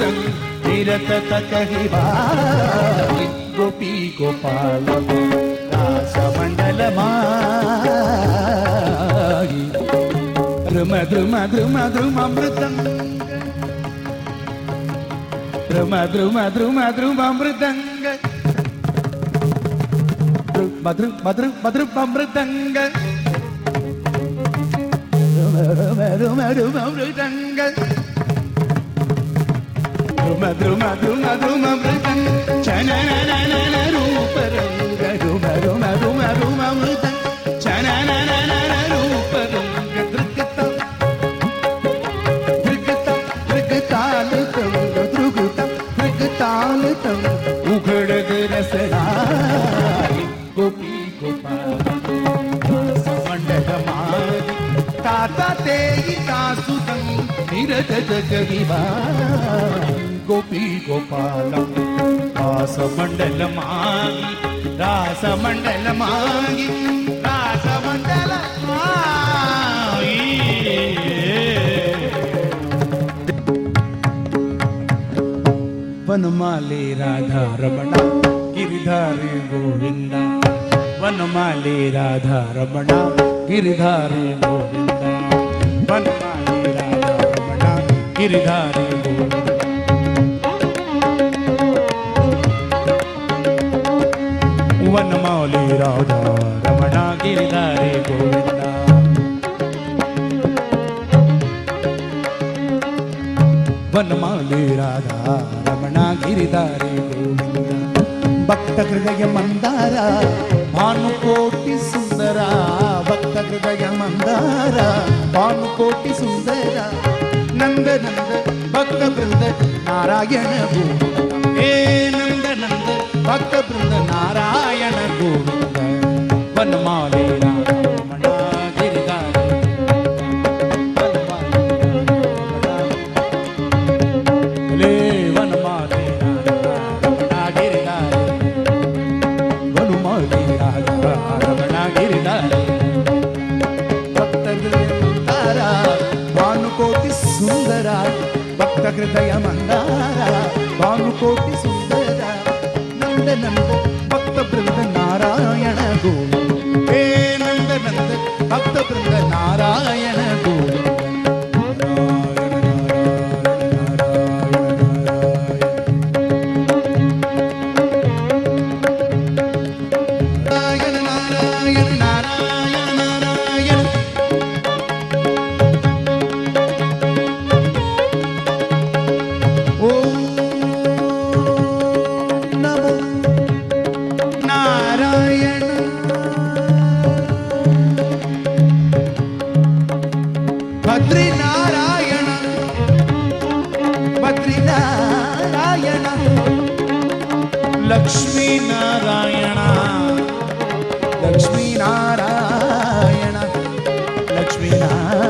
दासुतं निरतत कहिवारि गोपी गोपाल रासमण्डलमागि ध्रुम ध्रुम ध्रुम ध्रुममृतं ध्रुम ध्रुम ध्रुम ध्रुममृदङ्ग मधुर मधुर मधुरमृदङ्ग ध्रुम ध्रुम ध्रुममृदङ्ग ध्रुम ध्रुम ध्रुम ध्रुममृदङ्ग चननननन रूपरङ्ग ध्रुम ध्रुम ध्रुम ध्रुममृदङ्ग चननननन रूपरङ्ग दृक्तं दृक्तं दृक्तालितं दृक्तं दृक्तालितं उघडग रसराय गोपी गोपाल रासमण्डलमागि ताता तेयि दासुतं निरतत कहिवारि गोपी गोपाल रासमण्डलमागि रासमण्डलमागि रासमण्डलमागि वनमाले राधा रमणा गिरिधारी गोविंदा वनमाले राधा रमणा गिरिधारी गोविंदा वनमाले राधा रमणा गिरिधारी गोविंदा वनमाले राधा रमणा गिरिधारी गोविंदा वनमाले राधा रमणा गिरिधारी गोविंदा भक्त हृदय मंदार भानुकोटि सुंदर भक्त हृदय मंदार भानुकोटि सुंदर नंद नंद भक्त वृंद नारायण गोविंद हे नंद नंद भक्त वृंद नारायण गोविंद वनमाले राधा रमणा गिरिधारी भक्त हृदय मंदार भानुकोटि सुंदर नंद नंद भक्त वृंद नारायण गोविंद हे नंद नंद भक्त वृंद नारायण गोविंद बद्रीनारायण बद्रीनारायण लक्ष्मी नारायण लक्ष्मी नारायण लक्ष्मी नारायण